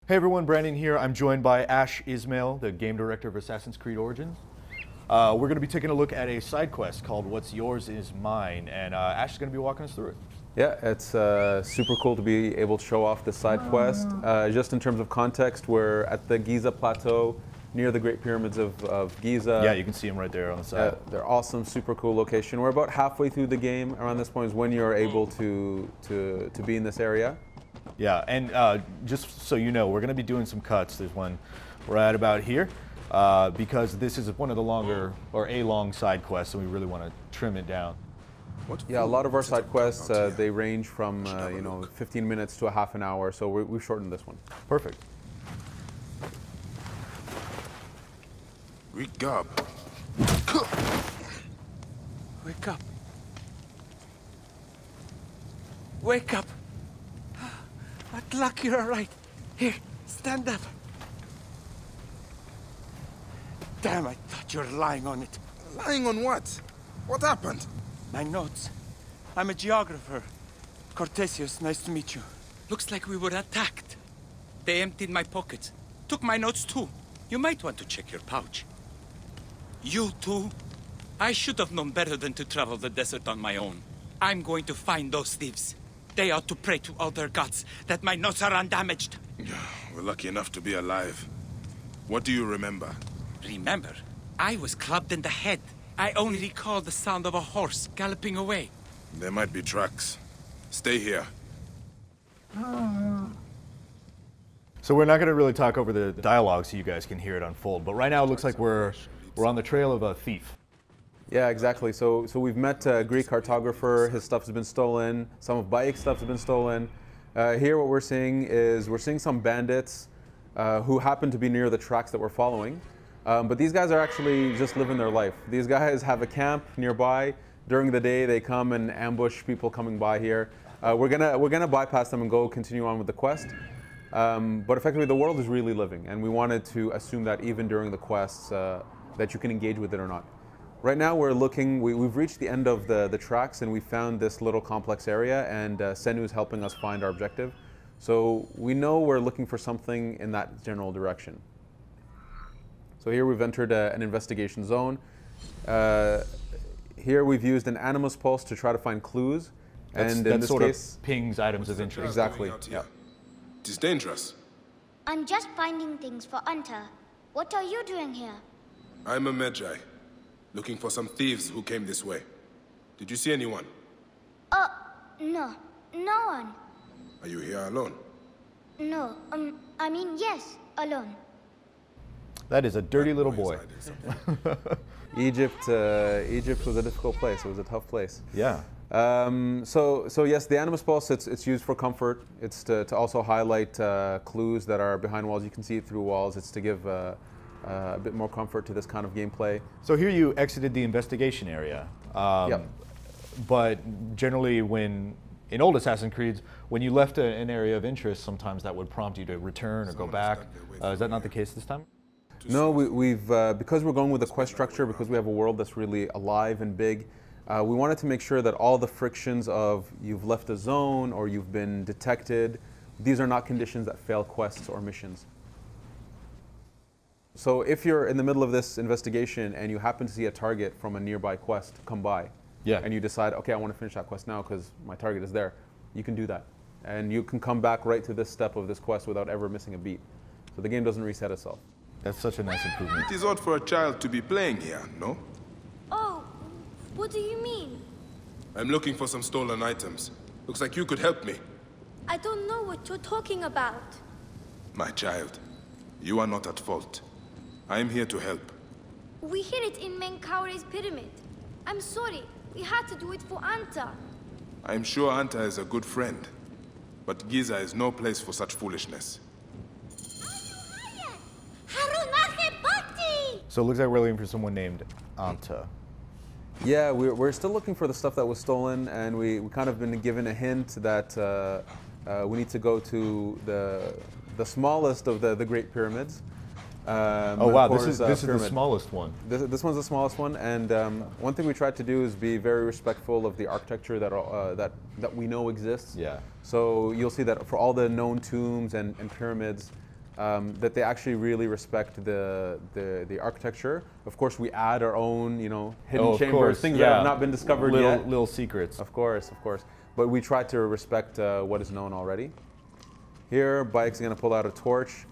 Hey everyone, Brandon here. I'm joined by Ashraf Ismail, the game director of Assassin's Creed Origins. We're going to be taking a look at a side quest called What's Yours is Mine, and Ash is going to be walking us through it. Yeah, it's super cool to be able to show off this side quest. Just in terms of context, we're at the Giza Plateau, near the Great Pyramids of Giza. Yeah, you can see them right there on the side. They're awesome, super cool location. We're about halfway through the game. Around this point is when you're able to be in this area. Yeah, and just so you know, we're going to be doing some cuts. There's one right about here, because this is one of the longer, or a long side quest, so we really want to trim it down. Yeah, a lot of our side quests, they range from 15 minutes to a half an hour, so we've shortened this one. Perfect. Wake up. Wake up. Wake up. What luck you're all right. Here, stand up. Damn, I thought you were lying on it. Lying on what? What happened? My notes. I'm a geographer. Cortesius, nice to meet you. Looks like we were attacked. They emptied my pockets. Took my notes too. You might want to check your pouch. You too? I should have known better than to travel the desert on my own. I'm going to find those thieves. They ought to pray to all their gods that my notes are undamaged. We're lucky enough to be alive. What do you remember? Remember, I was clubbed in the head. I only recall the sound of a horse galloping away. There might be tracks. Stay here. So we're not going to really talk over the dialogue so you guys can hear it unfold, but right now it looks like we're on the trail of a thief. Yeah, exactly. So we've met a Greek cartographer. His stuff has been stolen. Some of Bayek's stuff has been stolen. Here what we're seeing is some bandits who happen to be near the tracks that we're following. But these guys are actually just living their life. These guys have a camp nearby. During the day, they come and ambush people coming by here. We're gonna bypass them and go continue on with the quest. But effectively, the world is really living, and we wanted to assume that even during the quests, that you can engage with it or not. Right now, we're looking. We've reached the end of the tracks, and we found this little complex area, and Senu is helping us find our objective. So we know we're looking for something in that general direction. So here we've entered an investigation zone. Here we've used an animus pulse to try to find clues, and in this case, pings items of interest. Exactly. Yeah. It is dangerous. I'm just finding things for Anta. What are you doing here? I'm a Magi, looking for some thieves who came this way. Did you see anyone? No. No one. Are you here alone? No, I mean, yes, alone. That is a dirty little boy. Egypt was a difficult place. It was a tough place. Yeah. So yes, the animus pulse, it's used for comfort. It's to also highlight clues that are behind walls. You can see it through walls. It's to give a bit more comfort to this kind of gameplay. So here you exited the investigation area. Yep. But generally in old Assassin's Creeds, when you left an area of interest, sometimes that would prompt you to return or go back. Is that not the case this time? No, we've because we're going with a quest structure, because we have a world that's really alive and big, we wanted to make sure that all the frictions of you've left a zone or you've been detected, these are not conditions that fail quests or missions. So if you're in the middle of this investigation and you happen to see a target from a nearby quest come by, yeah, and you decide, okay, I want to finish that quest now because my target is there, you can do that. And you can come back right to this step of this quest without ever missing a beat. So the game doesn't reset itself. That's such a nice improvement. It is odd for a child to be playing here, no? Oh, what do you mean? I'm looking for some stolen items. Looks like you could help me. I don't know what you're talking about. My child, you are not at fault. I am here to help. We hid it in Menkaure's pyramid. I'm sorry, we had to do it for Anta. I am sure Anta is a good friend, but Giza is no place for such foolishness. So it looks like we're looking for someone named Anta. Yeah, we're still looking for the stuff that was stolen, and we kind of been given a hint that we need to go to the smallest of the Great Pyramids. Oh wow, this is the smallest one. This one's the smallest one, and one thing we tried to do is be very respectful of the architecture that we know exists. Yeah. So you'll see that for all the known tombs and pyramids, that they actually really respect the architecture. Of course, we add our own, hidden chambers, things that have not been discovered yet. Little secrets. Of course. But we try to respect what is known already. Here, Bike's going to pull out a torch.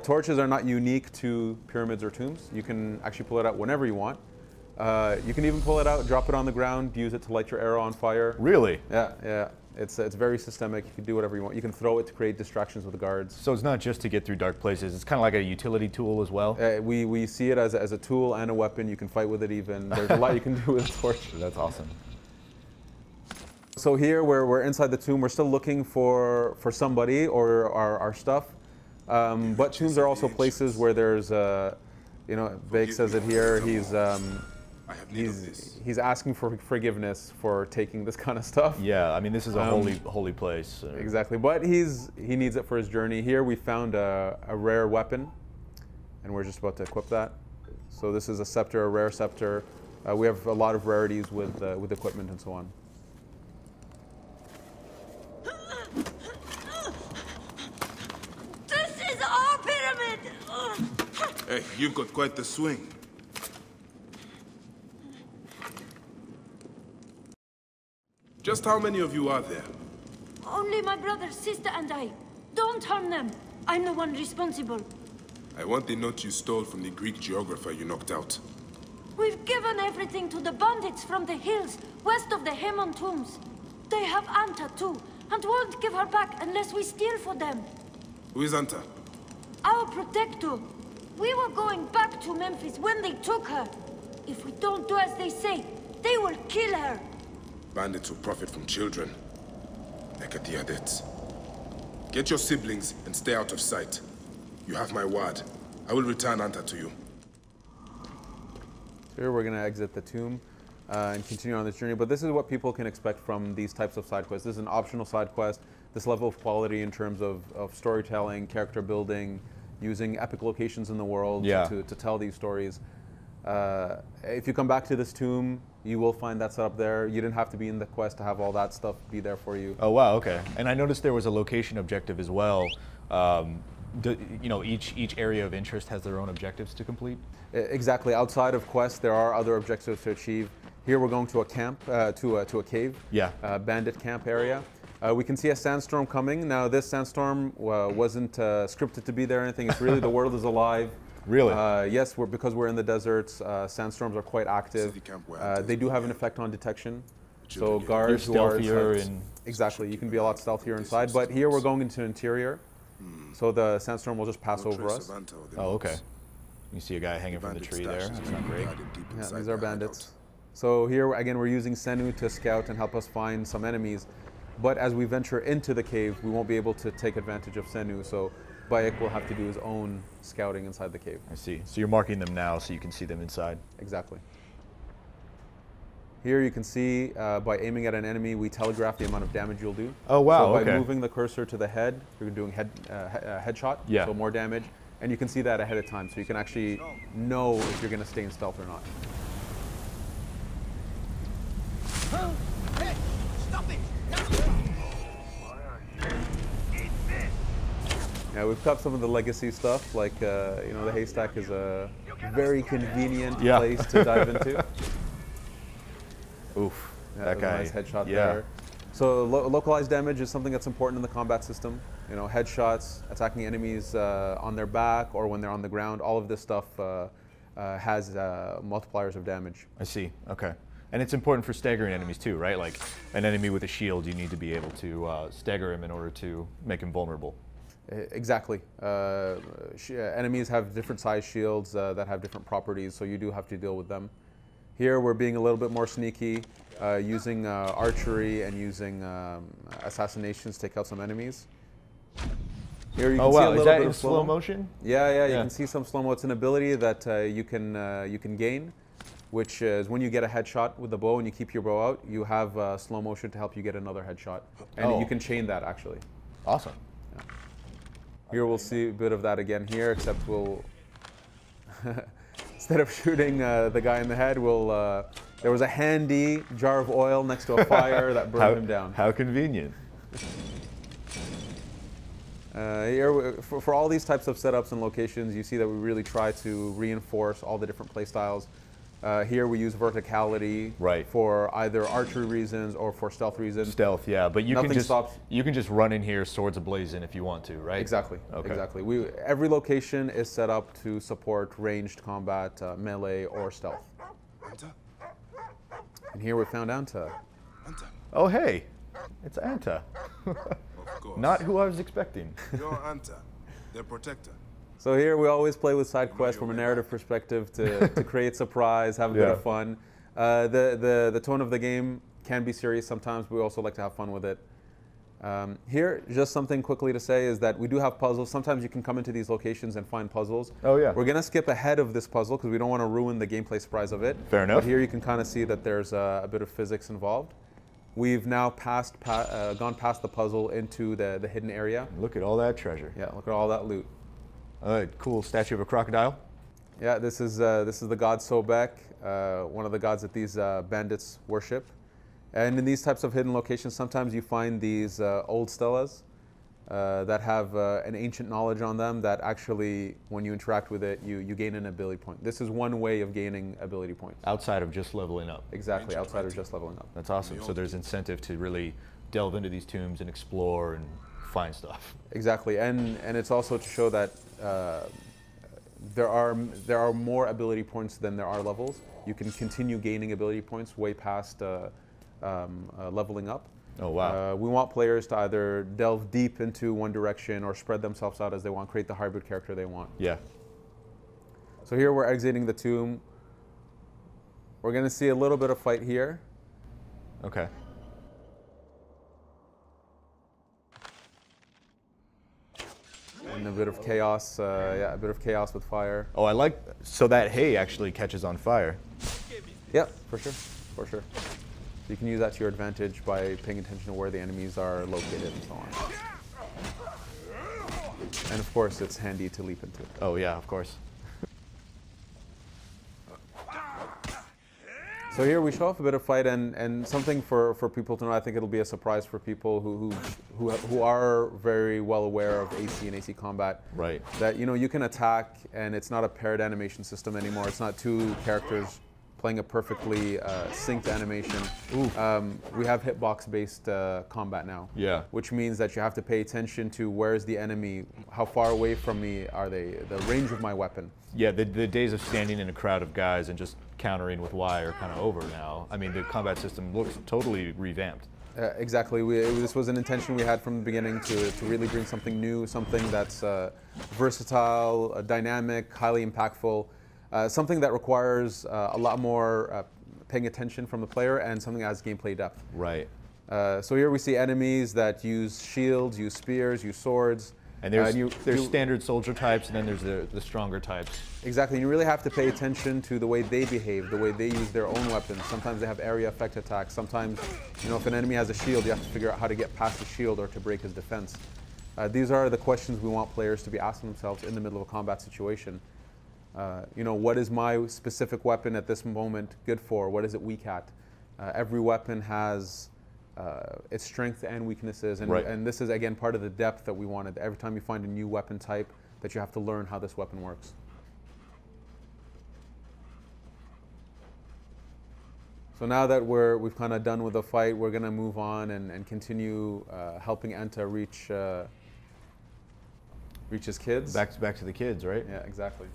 Torches are not unique to pyramids or tombs. You can actually pull it out whenever you want. You can even pull it out, drop it on the ground, use it to light your arrow on fire. Really? Yeah. It's very systemic. You can do whatever you want. You can throw it to create distractions with the guards. So it's not just to get through dark places. It's kind of like a utility tool as well? We see it as a tool and a weapon. You can fight with it even. There's a lot you can do with a torch. That's awesome. So here, we're inside the tomb. We're still looking for somebody or our stuff. But tombs are also places where there's, Bake says it here, he's asking for forgiveness for taking this kind of stuff. Yeah, I mean, this is a holy place. Exactly, but he needs it for his journey. Here we found a rare weapon, and we're just about to equip that. So this is a scepter, a rare scepter. We have a lot of rarities with equipment and so on. This is our pyramid! Hey, you've got quite the swing. Just how many of you are there? Only my brother, sister, and I. Don't harm them. I'm the one responsible. I want the note you stole from the Greek geographer you knocked out. We've given everything to the bandits from the hills west of the Hemon tombs. They have Anta too, and won't give her back unless we steal for them. Who is Anta? Our protector. We were going back to Memphis when they took her. If we don't do as they say, they will kill her. Bandits who profit from children. Nekatiadets. Get your siblings and stay out of sight. You have my word. I will return Anta to you. Here we're going to exit the tomb and continue on this journey, but this is what people can expect from these types of side quests. This is an optional side quest. This level of quality in terms of storytelling, character building, using epic locations in the world to tell these stories. If you come back to this tomb, you will find that set up there. You didn't have to be in the quest to have all that stuff be there for you. Oh wow, okay. And I noticed there was a location objective as well. Each area of interest has their own objectives to complete? Exactly. Outside of quests, there are other objectives to achieve. Here we're going to a camp, to a cave. Yeah. Bandit camp area. We can see a sandstorm coming. Now this sandstorm wasn't scripted to be there or anything. It's really the world is alive. Really? Yes, because we're in the deserts, sandstorms are quite active. They do have an effect on detection. So guards who are inside, exactly, you can be a lot stealthier inside. But here we're going into interior, so the sandstorm will just pass over us. Oh, okay. You see a guy hanging from the tree there. That's not great. Yeah, these are bandits. So here again, we're using Senu to scout and help us find some enemies. But as we venture into the cave, we won't be able to take advantage of Senu. So Bayek will have to do his own scouting inside the cave. I see. So you're marking them now so you can see them inside. Exactly. Here you can see by aiming at an enemy, we telegraph the amount of damage you'll do. Oh wow, so by moving the cursor to the head, you're doing headshot, so more damage. And you can see that ahead of time, so you can actually know if you're going to stay in stealth or not. Hey, stop it! Yeah, we've got some of the legacy stuff, like the haystack is a very convenient place to dive into. Oof, yeah, that guy. Nice headshot there. So localized damage is something that's important in the combat system. Headshots, attacking enemies on their back or when they're on the ground. All of this stuff has multipliers of damage. I see. Okay. And it's important for staggering enemies too, right? Like an enemy with a shield, you need to be able to stagger him in order to make him vulnerable. Exactly. Enemies have different size shields that have different properties, so you do have to deal with them. Here we're being a little bit more sneaky, using archery and using assassinations to take out some enemies. Here you can see a little bit of slow motion? Yeah, you can see some slow-mo. It's an ability that you can gain, which is when you get a headshot with the bow and you keep your bow out, you have slow motion to help you get another headshot. And you can chain that actually. Awesome. Yeah. Here we'll see a bit of that again here, except we'll, instead of shooting the guy in the head, there was a handy jar of oil next to a fire that burned him down. How convenient. Here, for all these types of setups and locations, you see that we really try to reinforce all the different play styles. Here we use verticality for either archery reasons or for stealth reasons. Stealth, yeah, but you can just run in here swords ablazing if you want to, right? Exactly. Okay. Exactly. Every location is set up to support ranged combat, melee, or stealth. Anta? And here we found Anta. Anta. Oh, hey, it's Anta. Of course. Not who I was expecting. You're Anta, their protector. So here we always play with side quests from a narrative perspective to create surprise, have a bit of fun. The tone of the game can be serious sometimes, but we also like to have fun with it. Here, just something quickly to say is that we do have puzzles. Sometimes you can come into these locations and find puzzles. Oh yeah. We're going to skip ahead of this puzzle because we don't want to ruin the gameplay surprise of it. Fair enough. But here you can kind of see that there's a bit of physics involved. We've now gone past the puzzle into the hidden area. Look at all that treasure. Yeah, look at all that loot. All right, cool statue of a crocodile. Yeah, this is the god Sobek, one of the gods that these bandits worship. And in these types of hidden locations, sometimes you find these old stelas that have an ancient knowledge on them that actually, when you interact with it, you gain an ability point. This is one way of gaining ability points. Outside of just leveling up. Exactly, outside of just leveling up. That's awesome. So there's incentive to really delve into these tombs and explore and find stuff. Exactly, and it's also to show that there are more ability points than there are levels. You can continue gaining ability points way past leveling up. Oh wow. We want players to either delve deep into one direction or spread themselves out as they want, create the hybrid character they want. Yeah. So here we're exiting the tomb. We're going to see a little bit of fight here. Okay. And a bit of chaos, yeah, a bit of chaos with fire. Oh, I like, so that hay actually catches on fire. Yep, for sure, for sure. So you can use that to your advantage by paying attention to where the enemies are located and so on. And of course, it's handy to leap into. Oh yeah, of course. So here we show off a bit of fight and something for people to know. I think it'll be a surprise for people who are very well aware of AC and AC combat. Right. That you can attack and it's not a paired animation system anymore. It's not two characters playing a perfectly synced animation. We have hitbox-based combat now. Yeah. Which means that you have to pay attention to where's the enemy, how far away from me are they, the range of my weapon. Yeah, the days of standing in a crowd of guys and just countering with Y are kind of over now. I mean, the combat system looks totally revamped. Exactly. This was an intention we had from the beginning to really bring something new, something that's versatile, dynamic, highly impactful, something that requires a lot more paying attention from the player and something that has gameplay depth. Right. So here we see enemies that use shields, use spears, use swords. And there's standard soldier types, and then there's the stronger types. Exactly. You really have to pay attention to the way they behave, the way they use their own weapons. Sometimes they have area effect attacks. Sometimes, if an enemy has a shield, you have to figure out how to get past the shield or to break his defense. These are the questions we want players to be asking themselves in the middle of a combat situation. What is my specific weapon at this moment good for? What is it weak at? Every weapon has its strengths and weaknesses, and this is again part of the depth that we wanted. Every time you find a new weapon type, that you have to learn how this weapon works. So now that we've kind of done with the fight, we're going to move on and continue helping Anta reach his kids. Back to the kids, right? Yeah, exactly.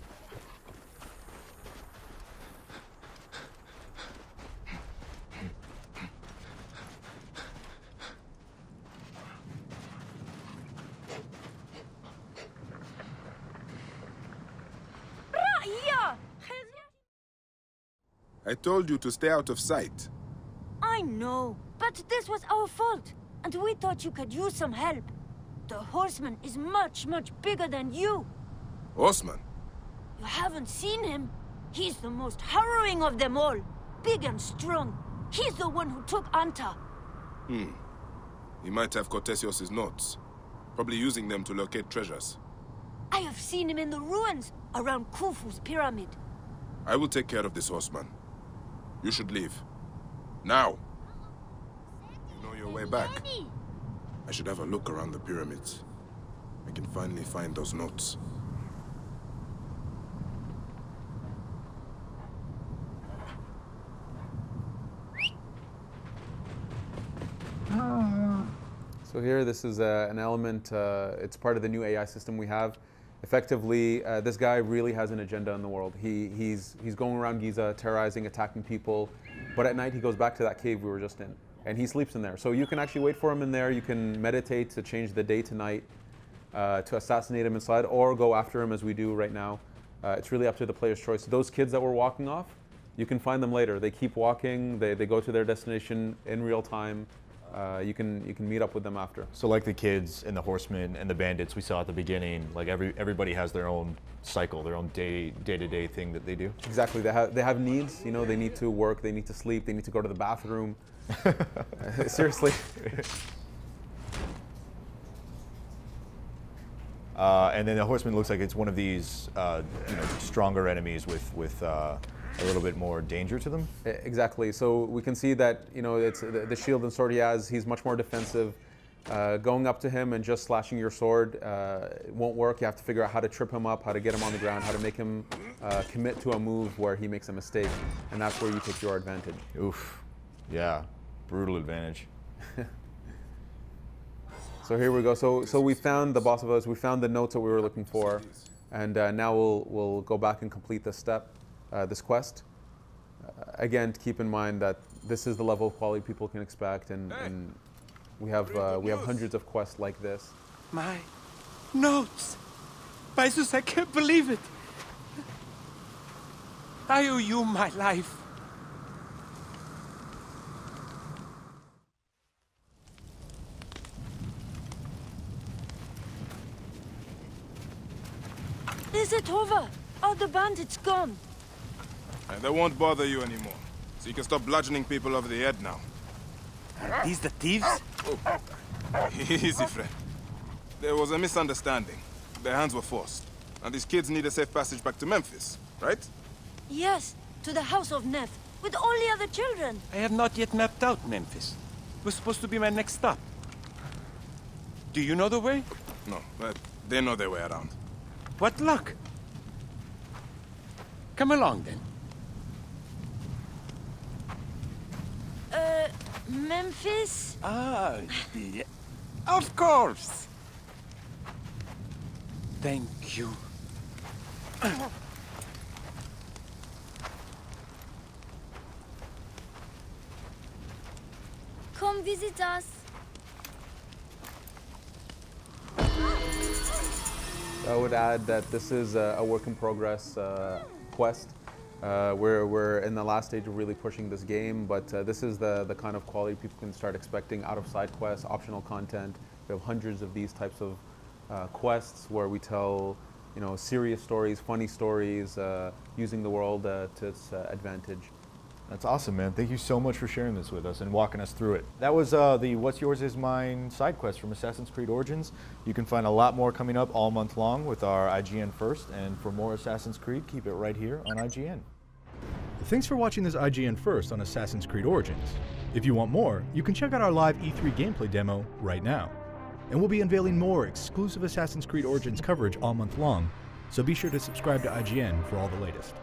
I told you to stay out of sight. I know, but this was our fault, and we thought you could use some help. The horseman is much, much bigger than you. Horseman? You haven't seen him? He's the most harrowing of them all. Big and strong. He's the one who took Anta. He might have Cortesios' notes. Probably using them to locate treasures. I have seen him in the ruins around Khufu's pyramid. I will take care of this horseman. You should leave. Now! You know your way back. I should have a look around the pyramids. I can finally find those notes. So here, this is an element, it's part of the new AI system we have. Effectively, this guy really has an agenda in the world. He's going around Giza, terrorizing, attacking people, but at night he goes back to that cave we were just in, and he sleeps in there. So you can actually wait for him in there, you can meditate to change the day to night, to assassinate him inside, or go after him as we do right now. It's really up to the player's choice. Those kids that were walking off, you can find them later. They keep walking, they go to their destination in real time. You can meet up with them after. So like the kids and the horsemen and the bandits we saw at the beginning, like everybody has their own cycle, their own day-to-day thing that they do. Exactly. They have needs. You know, they need to work, they need to sleep, they need to go to the bathroom. Seriously. And then the horseman looks like it's one of these stronger enemies with a little bit more danger to them. Exactly. So we can see that it's the shield and sword he has. He's much more defensive. Going up to him and just slashing your sword it won't work. You have to figure out how to trip him up, how to get him on the ground, how to make him commit to a move where he makes a mistake, and that's where you take your advantage. Oof. Yeah. Brutal advantage. So here we go. So we found the boss of us. We found the notes that we were looking for, and now we'll go back and complete this step. This quest. Again, keep in mind that this is the level of quality people can expect, and we have hundreds of quests like this. My notes! Jesus, I can't believe it! I owe you my life. Is it over? Are the bandits gone? They won't bother you anymore, so you can stop bludgeoning people over the head now. Are these the thieves? Easy, friend. There was a misunderstanding. Their hands were forced. And these kids need a safe passage back to Memphis, right? Yes, to the house of Neff, with all the other children. I have not yet mapped out Memphis. It was supposed to be my next stop. Do you know the way? No, but they know their way around. What luck! Come along, then. Memphis? Ah, of course! Thank you. Come visit us. I would add that this is a work in progress quest. We're in the last stage of really pushing this game, but this is the kind of quality people can start expecting out of side quests, optional content. We have hundreds of these types of quests where we tell serious stories, funny stories, using the world to its advantage. That's awesome, man. Thank you so much for sharing this with us and walking us through it. That was the What's Yours Is Mine side quest from Assassin's Creed Origins. You can find a lot more coming up all month long with our IGN First, and for more Assassin's Creed, keep it right here on IGN. Thanks for watching this IGN First on Assassin's Creed Origins. If you want more, you can check out our live E3 gameplay demo right now. And we'll be unveiling more exclusive Assassin's Creed Origins coverage all month long, so be sure to subscribe to IGN for all the latest.